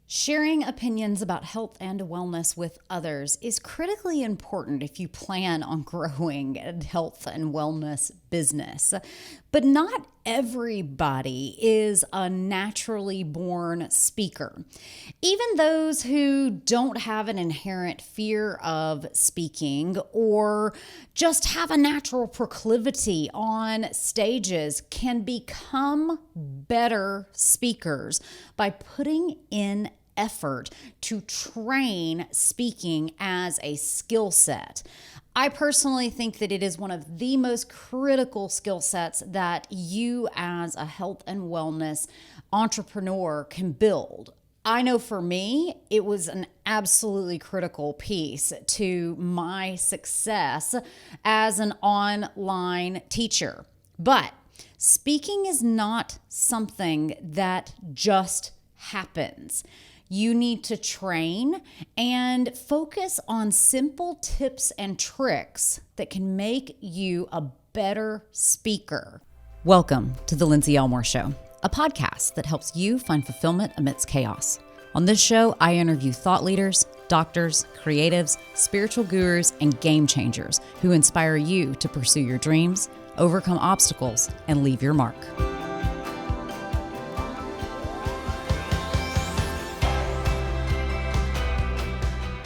Sharing opinions about health and wellness with others is critically important if you plan on growing a health and wellness business. But not everybody is a naturally born speaker. Even those who don't have an inherent fear of speaking or just have a natural proclivity on stages can become better speakers by putting in effort to train speaking as a skill set. I personally think that it is one of the most critical skill sets that you as a health and wellness entrepreneur can build. I know for me, it was an absolutely critical piece to my success as an online teacher. But speaking is not something that just happens. You need to train and focus on simple tips and tricks that can make you a better speaker. Welcome to the Lindsey Elmore Show, a podcast that helps you find fulfillment amidst chaos. On this show, I interview thought leaders, doctors, creatives, spiritual gurus, and game changers who inspire you to pursue your dreams, overcome obstacles, and leave your mark.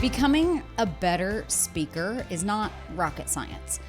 Becoming a better speaker is not rocket science.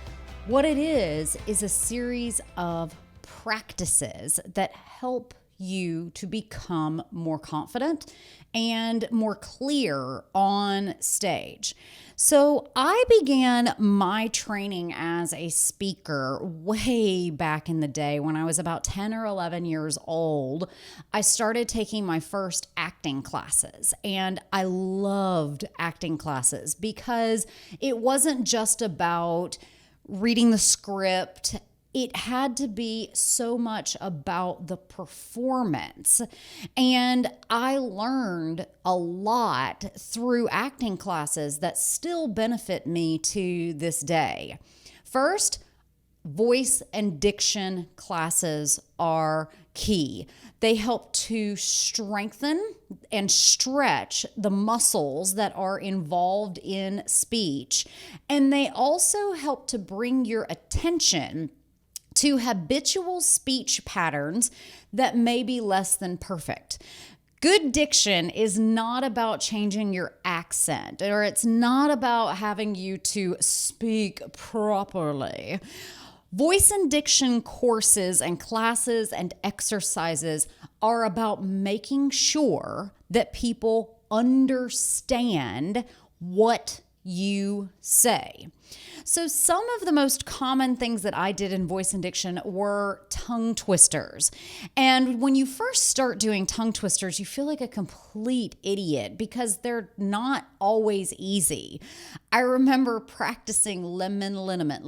What it is a series of practices that help you to become more confident and more clear on stage. So I began my training as a speaker way back in the day when I was about 10 or 11 years old. I started taking my first acting classes, and I loved acting classes because it wasn't just about reading the script. It had to be so much about the performance. And I learned a lot through acting classes that still benefit me to this day. First, voice and diction classes are key. They help to strengthen and stretch the muscles that are involved in speech. And they also help to bring your attention to habitual speech patterns that may be less than perfect. Good diction is not about changing your accent, or it's not about having you to speak properly. Voice and diction courses and classes and exercises are about making sure that people understand what you say. So some of the most common things that I did in voice and diction were tongue twisters. And when you first start doing tongue twisters, you feel like a complete idiot because they're not always easy. I remember practicing lemon liniment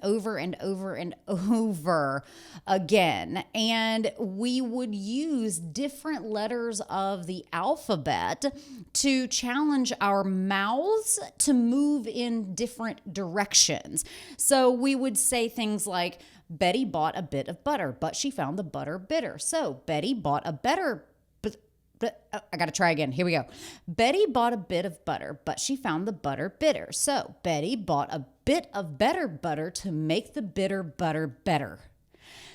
over and over and over again. And we would use different letters of the alphabet to challenge our mouths to move in different directions. So we would say things like, Betty bought a bit of butter, but she found the butter bitter. So Betty bought a better I got to try again. Here we go. Betty bought a bit of butter, but she found the butter bitter. So Betty bought a bit of better butter to make the bitter butter better.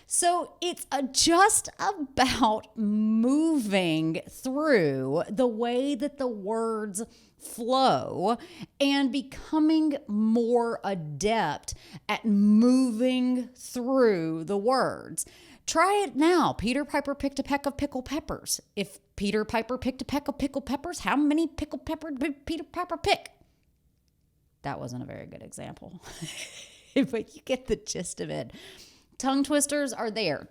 So it's just about moving through the way that the words flow and becoming more adept at moving through the words. Try it now. Peter Piper picked a peck of pickled peppers. If Peter Piper picked a peck of pickled peppers, how many pickled peppers did Peter Piper pick? That wasn't a very good example, but you get the gist of it. Tongue twisters are there.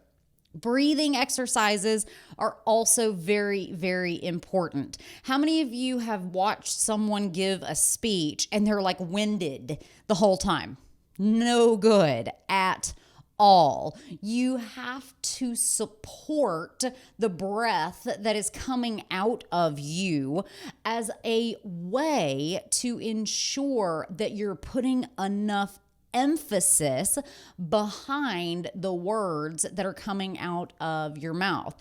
Breathing exercises are also very, very important. How many of you have watched someone give a speech and they're like winded the whole time? No good at all. You have to support the breath that is coming out of you as a way to ensure that you're putting enough emphasis behind the words that are coming out of your mouth.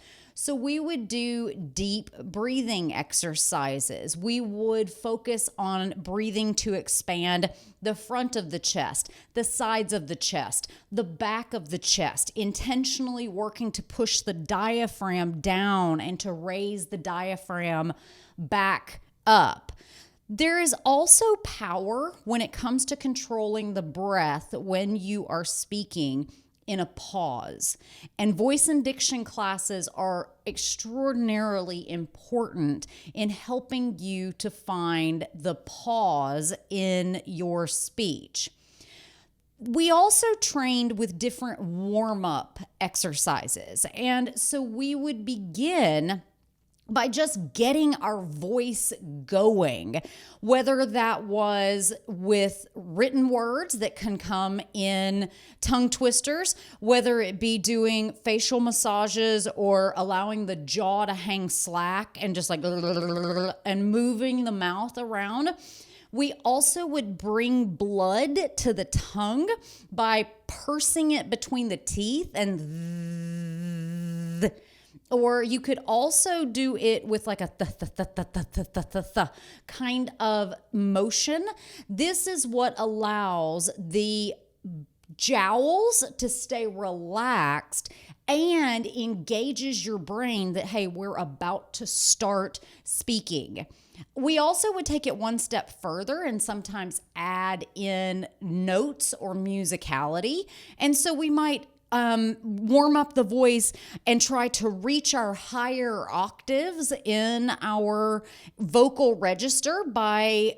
So we would do deep breathing exercises. We would focus on breathing to expand the front of the chest, the sides of the chest, the back of the chest, intentionally working to push the diaphragm down and to raise the diaphragm back up. There is also power when it comes to controlling the breath when you are speaking in a pause. And voice and diction classes are extraordinarily important in helping you to find the pause in your speech. We also trained with different warm-up exercises. And so we would begin by just getting our voice going, whether that was with written words that can come in tongue twisters, whether it be doing facial massages or allowing the jaw to hang slack and just like and moving the mouth around. We also would bring blood to the tongue by pursing it between the teeth and or you could also do it with like a kind of motion. This is what allows the jowls to stay relaxed and engages your brain that, hey, we're about to start speaking. We also would take it one step further and sometimes add in notes or musicality. And so we might warm up the voice and try to reach our higher octaves in our vocal register by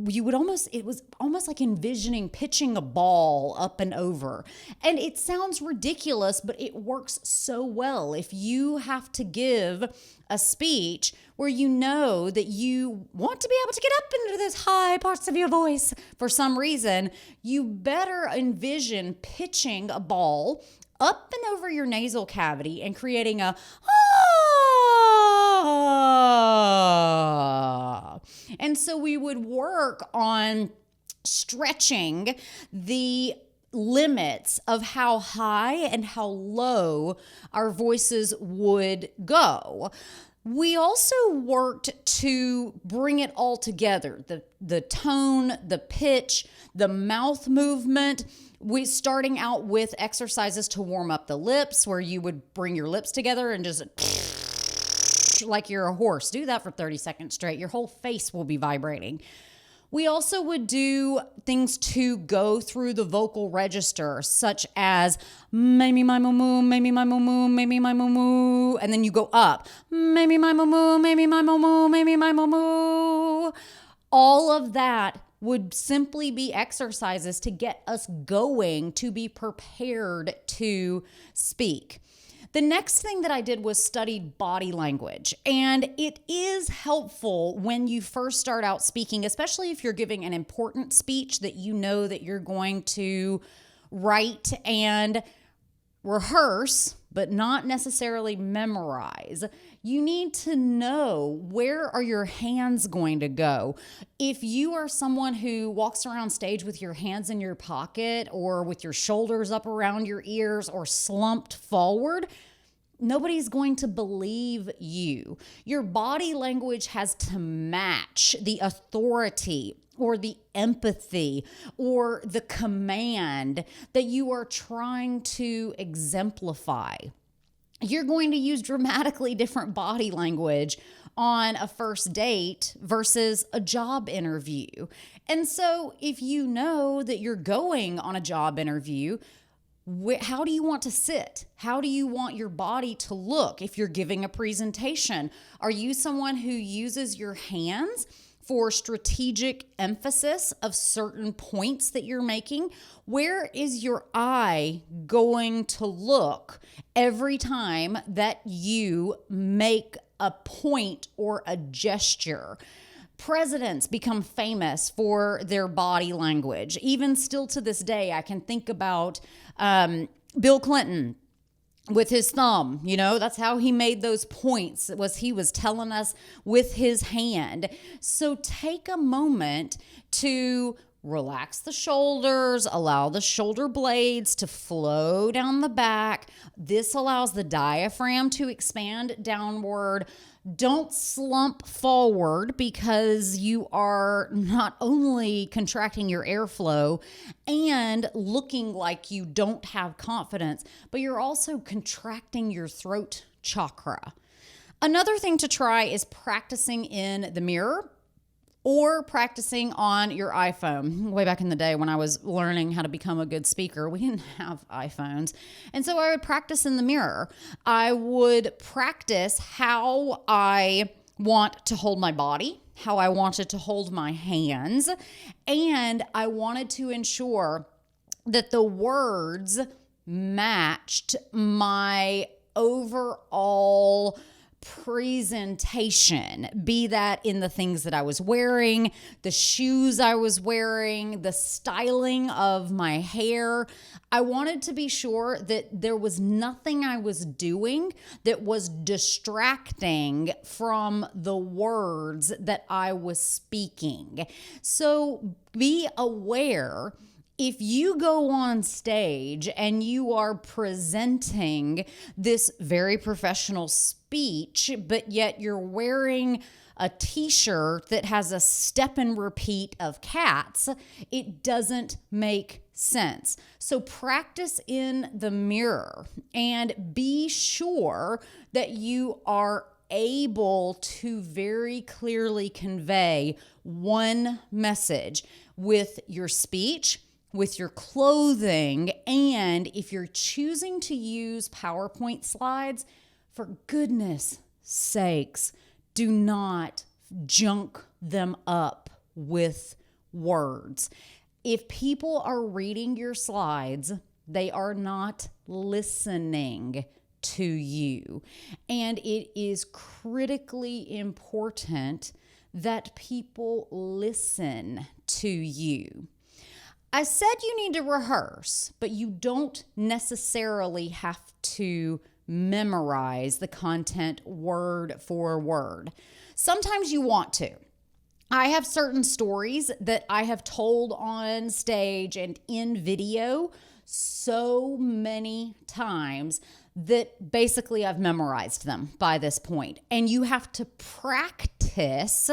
it was almost like envisioning pitching a ball up and over. And it sounds ridiculous, but it works so well. If you have to give a speech where you know that you want to be able to get up into those high parts of your voice for some reason, you better envision pitching a ball up and over your nasal cavity and creating a ah. And so we would work on stretching the limits of how high and how low our voices would go. We also worked to bring it all together, the tone, the pitch, the mouth movement. We starting out with exercises to warm up the lips, where you would bring your lips together and just like you're a horse. Do that for 30 seconds straight. Your whole face will be vibrating. We also would do things to go through the vocal register, such as maybe my moo moo, maybe my moo moo, maybe my moo moo, and then you go up. Maybe my moo moo, maybe my moo moo, maybe my moo moo. All of that would simply be exercises to get us going, to be prepared to speak. The next thing that I did was studied body language. And it is helpful when you first start out speaking, especially if you're giving an important speech that you know that you're going to write and rehearse, but not necessarily memorize. You need to know, where are your hands going to go? If you are someone who walks around stage with your hands in your pocket or with your shoulders up around your ears or slumped forward, nobody's going to believe you. Your body language has to match the authority or the empathy or the command that you are trying to exemplify. You're going to use dramatically different body language on a first date versus a job interview. And so if you know that you're going on a job interview, how do you want to sit? How do you want your body to look if you're giving a presentation? Are you someone who uses your hands for strategic emphasis of certain points that you're making? Where is your eye going to look every time that you make a point or a gesture? Presidents become famous for their body language. Even still to this day, I can think about Bill Clinton with his thumb. You know, that's how he made those points, he was telling us with his hand. So take a moment to relax the shoulders, allow the shoulder blades to flow down the back. This allows the diaphragm to expand downward. Don't slump forward because you are not only contracting your airflow and looking like you don't have confidence, but you're also contracting your throat chakra. Another thing to try is practicing in the mirror or practicing on your iPhone. Way back in the day when I was learning how to become a good speaker, we didn't have iPhones. And so I would practice in the mirror. I would practice how I want to hold my body, how I wanted to hold my hands, and I wanted to ensure that the words matched my overall presentation, be that in the things that I was wearing, the shoes I was wearing, the styling of my hair. I wanted to be sure that there was nothing I was doing that was distracting from the words that I was speaking. So be aware. If you go on stage and you are presenting this very professional speech, but yet you're wearing a t-shirt that has a step and repeat of cats, it doesn't make sense. So practice in the mirror and be sure that you are able to very clearly convey one message with your speech, with your clothing, and if you're choosing to use PowerPoint slides, for goodness sakes, do not junk them up with words. If people are reading your slides, they are not listening to you. And it is critically important that people listen to you. I said you need to rehearse, but you don't necessarily have to memorize the content word for word. Sometimes you want to. I have certain stories that I have told on stage and in video so many times that basically I've memorized them by this point. And you have to practice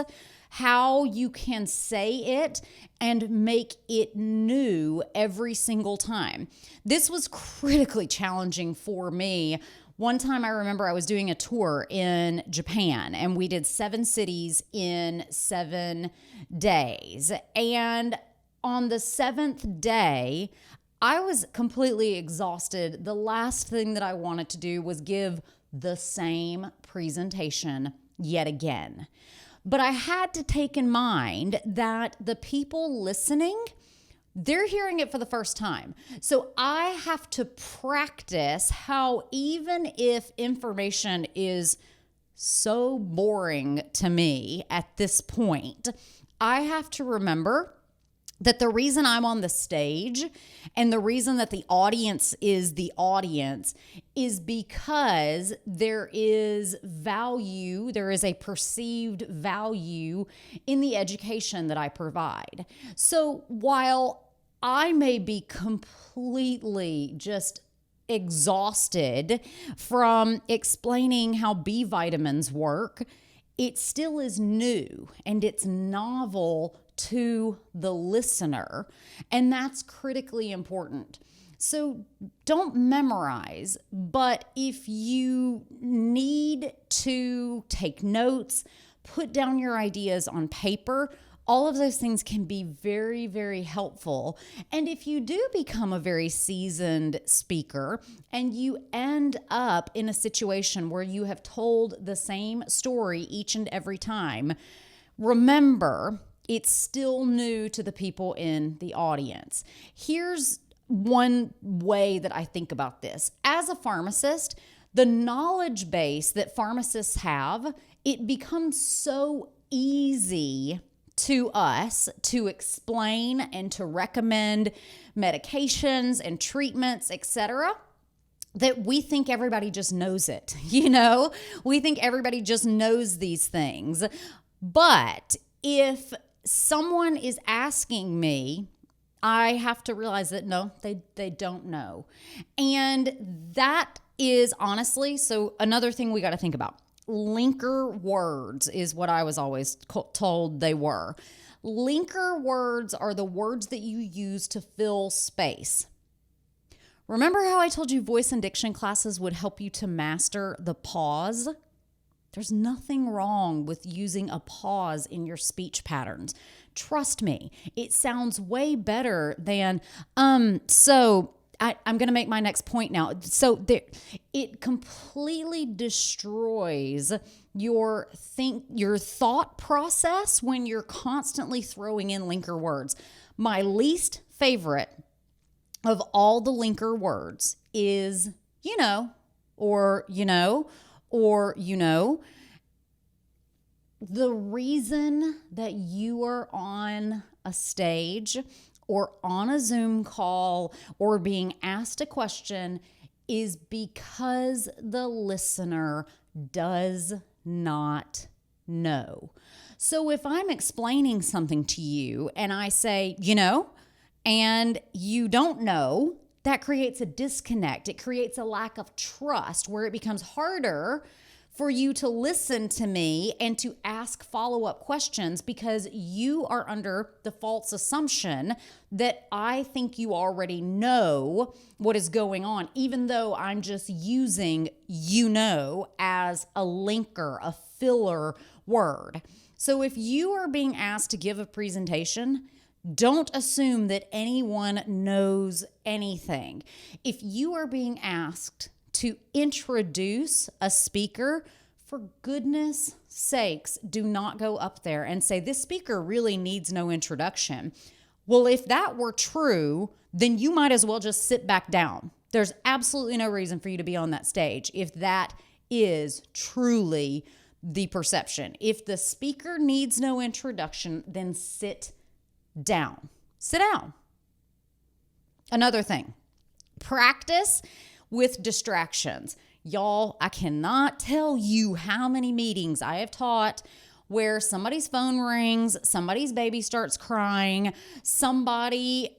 how you can say it and make it new every single time. This was critically challenging for me. One time I remember I was doing a tour in Japan and we did 7 cities in 7 days. And on the 7th day, I was completely exhausted. The last thing that I wanted to do was give the same presentation yet again. But I had to take in mind that the people listening, they're hearing it for the first time. So I have to practice how, even if information is so boring to me at this point, I have to remember that the reason I'm on the stage and the reason that the audience is the audience is because there is value, there is a perceived value in the education that I provide. So while I may be completely just exhausted from explaining how B vitamins work, it still is new and it's novel to the listener, and that's critically important. So don't memorize, but if you need to take notes, put down your ideas on paper, all of those things can be very, very helpful. And if you do become a very seasoned speaker and you end up in a situation where you have told the same story each and every time, remember, it's still new to the people in the audience. Here's one way that I think about this. As a pharmacist, the knowledge base that pharmacists have, it becomes so easy to us to explain and to recommend medications and treatments, etc., that we think everybody just knows it. We think everybody just knows these things. But if someone is asking me, I have to realize that no, they don't know. And that is honestly, so another thing we got to think about. Linker words is what I was always told they were. Linker words are the words that you use to fill space. Remember how I told you voice and diction classes would help you to master the pause? There's nothing wrong with using a pause in your speech patterns. Trust me, it sounds way better than, I'm going to make my next point now. So it completely destroys your thought process when you're constantly throwing in linker words. My least favorite of all the linker words is, or, or, the reason that you are on a stage or on a Zoom call or being asked a question is because the listener does not know. So if I'm explaining something to you and I say, and you don't know, that creates a disconnect. It creates a lack of trust where it becomes harder for you to listen to me and to ask follow-up questions because you are under the false assumption that I think you already know what is going on, even though I'm just using as a linker, a filler word. So if you are being asked to give a presentation, don't assume that anyone knows anything. If you are being asked to introduce a speaker, for goodness sakes, do not go up there and say, this speaker really needs no introduction. Well, if that were true, then you might as well just sit back down. There's absolutely no reason for you to be on that stage if that is truly the perception. If the speaker needs no introduction, then sit down. Sit down. Another thing, practice with distractions. Y'all, I cannot tell you how many meetings I have taught where somebody's phone rings, somebody's baby starts crying, somebody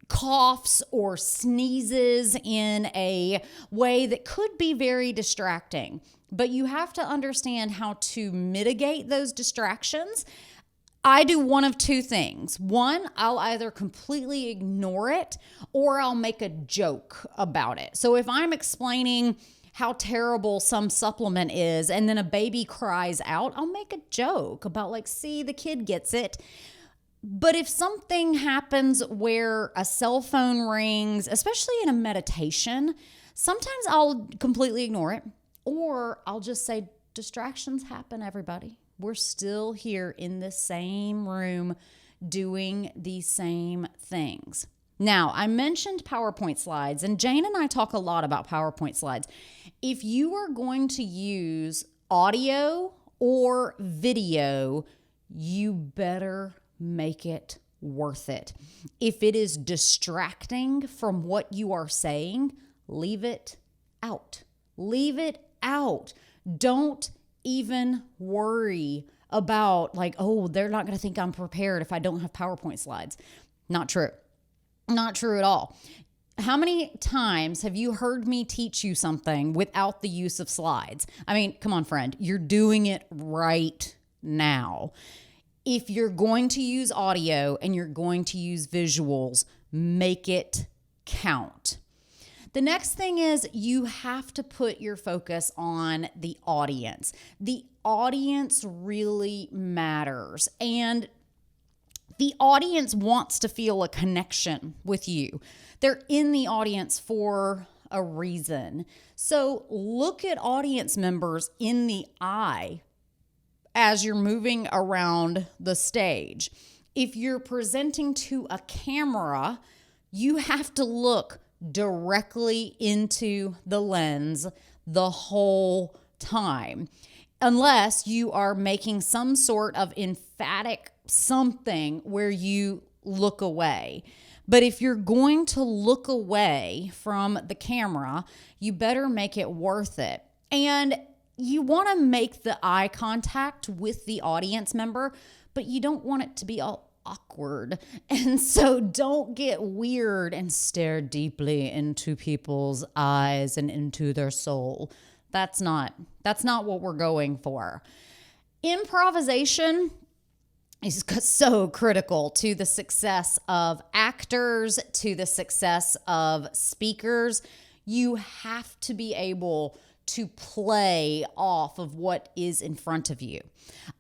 coughs or sneezes in a way that could be very distracting. But you have to understand how to mitigate those distractions. I do one of two things. One, I'll either completely ignore it or I'll make a joke about it. So if I'm explaining how terrible some supplement is and then a baby cries out, I'll make a joke about see, the kid gets it. But if something happens where a cell phone rings, especially in a meditation, sometimes I'll completely ignore it or I'll just say, distractions happen, everybody. We're still here in the same room doing the same things. Now, I mentioned PowerPoint slides, and Jane and I talk a lot about PowerPoint slides. If you are going to use audio or video, you better make it worth it. If it is distracting from what you are saying, leave it out. Leave it out. Don't even worry about they're not going to think I'm prepared if I don't have PowerPoint slides. Not true. Not true at all. How many times have you heard me teach you something without the use of slides? I mean, come on, friend, you're doing it right now. If you're going to use audio and you're going to use visuals, make it count. The next thing is you have to put your focus on the audience. The audience really matters. And the audience wants to feel a connection with you. They're in the audience for a reason. So look at audience members in the eye as you're moving around the stage. If you're presenting to a camera, you have to look directly into the lens the whole time, unless you are making some sort of emphatic something where you look away. But if you're going to look away from the camera, you better make it worth it. And you want to make the eye contact with the audience member but you don't want it to be all awkward. And so don't get weird and stare deeply into people's eyes and into their soul. That's not what we're going for. Improvisation is so critical to the success of actors, to the success of speakers. You have to be able to play off of what is in front of you.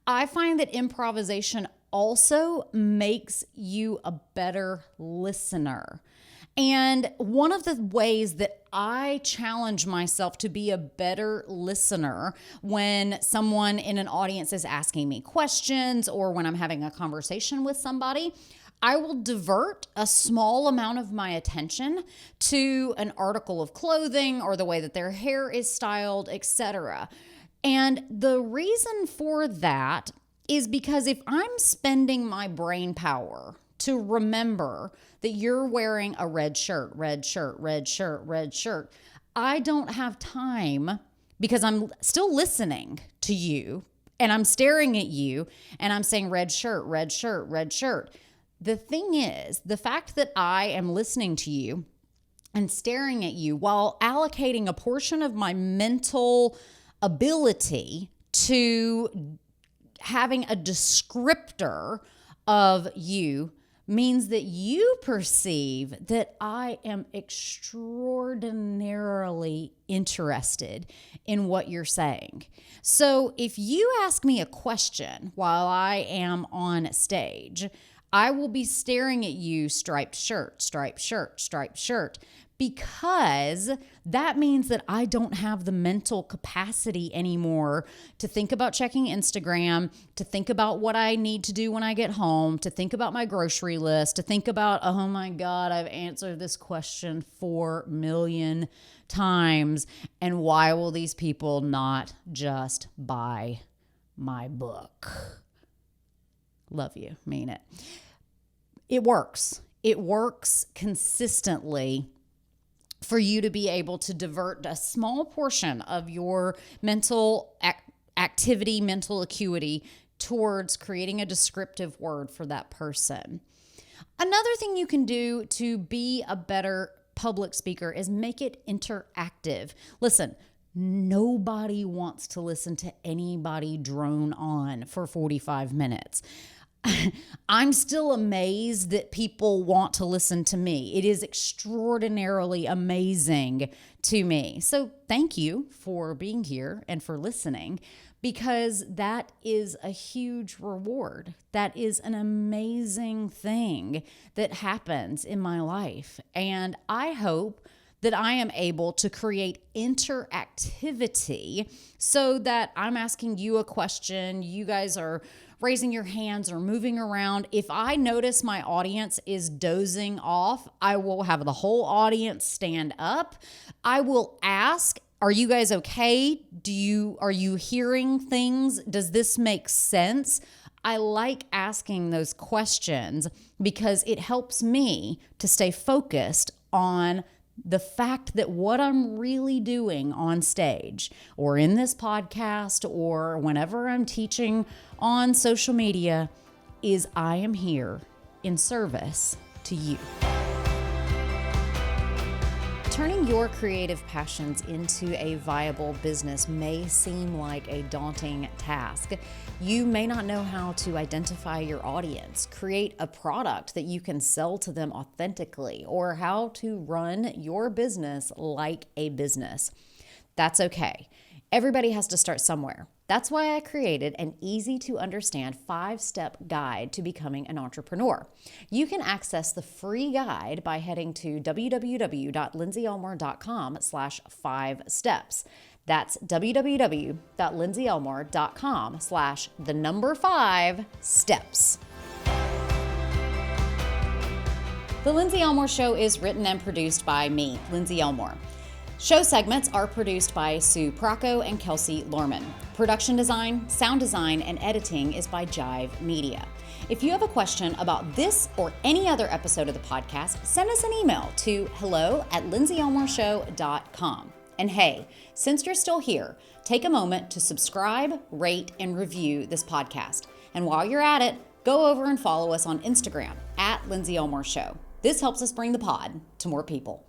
I find that improvisation also makes you a better listener. And one of the ways that I challenge myself to be a better listener when someone in an audience is asking me questions or when I'm having a conversation with somebody, I will divert a small amount of my attention to an article of clothing or the way that their hair is styled, etc. And the reason for that is because if I'm spending my brain power to remember that you're wearing a red shirt, I don't have time because I'm still listening to you and I'm staring at you and I'm saying red shirt. The thing is, the fact that I am listening to you and staring at you while allocating a portion of my mental ability to having a descriptor of you means that you perceive that I am extraordinarily interested in what you're saying. So if you ask me a question while I am on stage, I will be staring at you, striped shirt, because that means that I don't have the mental capacity anymore to think about checking Instagram, to think about what I need to do when I get home, to think about my grocery list, to think about, oh my God, I've answered this question 4 million times, and why will these people not just buy my book? Love you, mean it. It works. It works consistently for you to be able to divert a small portion of your mental activity, mental acuity towards creating a descriptive word for that person. Another thing you can do to be a better public speaker is make it interactive. Listen, nobody wants to listen to anybody drone on for 45 minutes. I'm still amazed that people want to listen to me. It is extraordinarily amazing to me. So thank you for being here and for listening, because that is a huge reward. That is an amazing thing that happens in my life. And I hope that I am able to create interactivity so that I'm asking you a question, you guys are raising your hands or moving around. If I notice my audience is dozing off, I will have the whole audience stand up. I will ask, are you guys okay? Are you hearing things? Does this make sense? I like asking those questions because it helps me to stay focused on the fact that what I'm really doing on stage or in this podcast or whenever I'm teaching on social media is I am here in service to you. Turning your creative passions into a viable business may seem like a daunting task. You may not know how to identify your audience, create a product that you can sell to them authentically, or how to run your business like a business. That's okay. Everybody has to start somewhere. That's why I created an easy-to-understand 5-step guide to becoming an entrepreneur. You can access the free guide by heading to www.lindseyelmore.com/5steps. That's www.lindseyelmore.com/5steps. The Lindsey Elmore Show is written and produced by me, Lindsey Elmore. Show segments are produced by Sue Procco and Kelsey Lorman. Production design, sound design, and editing is by Jive Media. If you have a question about this or any other episode of the podcast, send us an email to hello@lindseyelmoreshow.com. And hey, since you're still here, take a moment to subscribe, rate, and review this podcast. And while you're at it, go over and follow us on Instagram at Lindsey Elmore Show. This helps us bring the pod to more people.